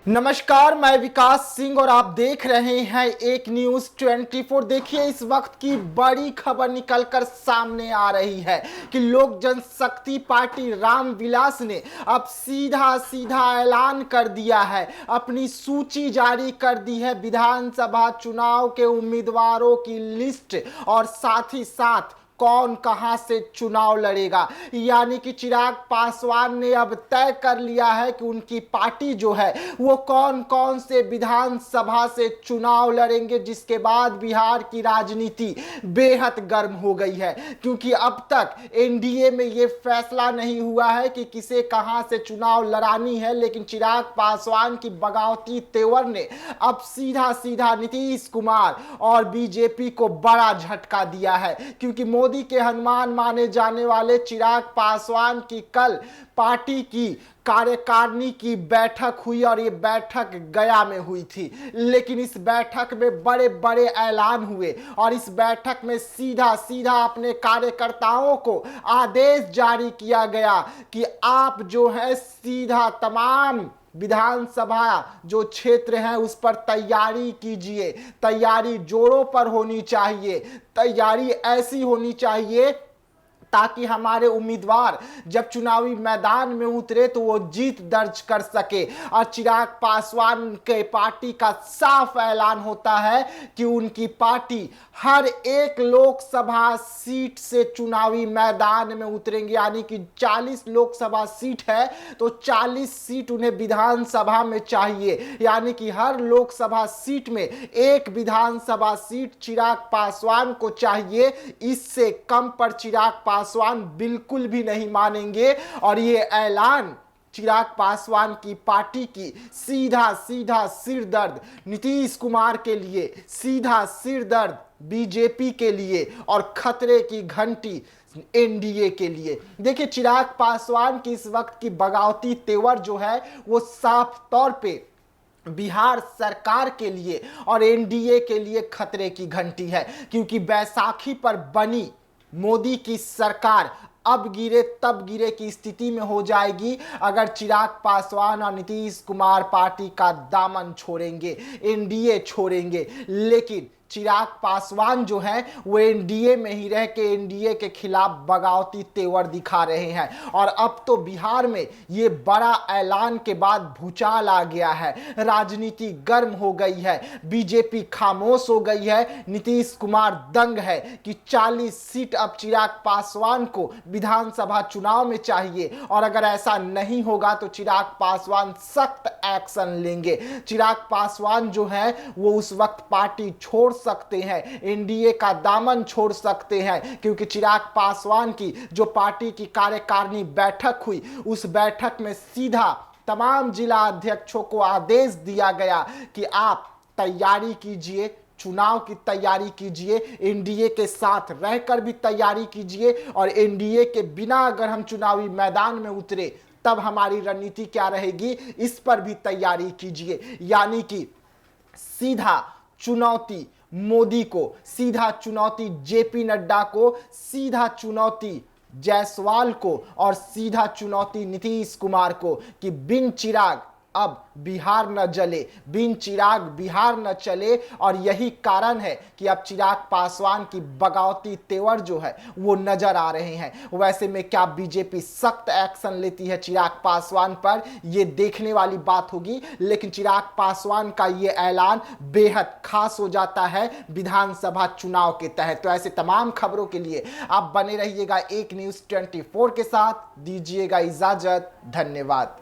नमस्कार, मैं विकास सिंह और आप देख रहे हैं एक न्यूज 24। देखिए, इस वक्त की बड़ी खबर निकलकर सामने आ रही है कि लोक जनशक्ति पार्टी रामविलास ने अब सीधा सीधा ऐलान कर दिया है, अपनी सूची जारी कर दी है विधानसभा चुनाव के उम्मीदवारों की लिस्ट और साथ ही साथ कौन कहां से चुनाव लड़ेगा। यानी कि चिराग पासवान ने अब तय कर लिया है कि उनकी पार्टी जो है वो कौन कौन से विधानसभा से चुनाव लड़ेंगे, जिसके बाद बिहार की राजनीति बेहद गर्म हो गई है। क्योंकि अब तक एनडीए में ये फैसला नहीं हुआ है कि किसे कहां से चुनाव लड़ानी है, लेकिन चिराग पासवान की बगावती तेवर ने अब सीधा सीधा नीतीश कुमार और बीजेपी को बड़ा झटका दिया है। क्योंकि मोदी के हनुमान माने जाने वाले चिराग पासवान की कल पार्टी की कार्यकारिणी की बैठक हुई और ये बैठक गया में हुई थी। लेकिन इस बैठक में बड़े बड़े ऐलान हुए और इस बैठक में सीधा सीधा अपने कार्यकर्ताओं को आदेश जारी किया गया कि आप जो है सीधा तमाम विधानसभा जो क्षेत्र है उस पर तैयारी कीजिए। तैयारी जोरों पर होनी चाहिए, तैयारी ऐसी होनी चाहिए ताकि हमारे उम्मीदवार जब चुनावी मैदान में उतरे तो वो जीत दर्ज कर सके। और चिराग पासवान के पार्टी का साफ ऐलान होता है कि उनकी पार्टी हर एक लोकसभा सीट से चुनावी मैदान में उतरेंगे। यानी कि 40 लोकसभा सीट है तो 40 सीट उन्हें विधानसभा में चाहिए। यानी कि हर लोकसभा सीट में एक विधानसभा सीट चिराग पासवान को चाहिए। इससे कम पर चिराग पासवान बिल्कुल भी नहीं मानेंगे। और ये ऐलान चिराग पासवान की पार्टी की सीधा सीधा सिरदर्द नीतीश कुमार के लिए, सीधा सिरदर्द बीजेपी के लिए और खतरे की घंटी एनडीए के लिए। देखिए, चिराग पासवान की इस वक्त की बगावती तेवर जो है वो साफ तौर पे बिहार सरकार के लिए और एनडीए के लिए खतरे की घंटी है। क्योंकि बैसाखी पर बनी मोदी की सरकार अब गिरे तब गिरे की स्थिति में हो जाएगी अगर चिराग पासवान और नीतीश कुमार पार्टी का दामन छोड़ेंगे, एनडीए छोड़ेंगे। लेकिन चिराग पासवान जो है वो एनडीए में ही रह के एनडीए के खिलाफ बगावती तेवर दिखा रहे हैं। और अब तो बिहार में ये बड़ा ऐलान के बाद भूचाल आ गया है, राजनीति गर्म हो गई है, बीजेपी खामोश हो गई है, नीतीश कुमार दंग है कि 40 सीट अब चिराग पासवान को विधानसभा चुनाव में चाहिए। और अगर ऐसा नहीं होगा तो चिराग पासवान सख्त एक्शन लेंगे। चिराग पासवान जो है वो उस वक्त पार्टी छोड़ सकते हैं, एनडीए का दामन छोड़ सकते हैं। क्योंकि चिराग पासवान की जो पार्टी की कार्यकारिणी बैठक हुई उस बैठक में सीधा तमाम जिला अध्यक्षों को आदेश दिया गया कि आप तैयारी कीजिए, चुनाव की तैयारी कीजिए, एनडीए के साथ रहकर भी तैयारी कीजिए और एनडीए के बिना अगर हम चुनावी मैदान में उतरे तब हमारी रणनीति क्या रहेगी इस पर भी तैयारी कीजिए। यानी कि सीधा चुनौती मोदी को, सीधा चुनौती जेपी नड्डा को, सीधा चुनौती जायसवाल को और सीधा चुनौती नीतीश कुमार को कि बिन चिराग अब बिहार न जले, बिन चिराग बिहार न चले। और यही कारण है कि अब चिराग पासवान की बगावती तेवर जो है वो नजर आ रहे हैं। वैसे में क्या बीजेपी सख्त एक्शन लेती है चिराग पासवान पर, ये देखने वाली बात होगी। लेकिन चिराग पासवान का ये ऐलान बेहद खास हो जाता है विधानसभा चुनाव के तहत। तो ऐसे तमाम खबरों के लिए आप बने रहिएगा एक न्यूज 24 के साथ। दीजिएगा इजाजत, धन्यवाद।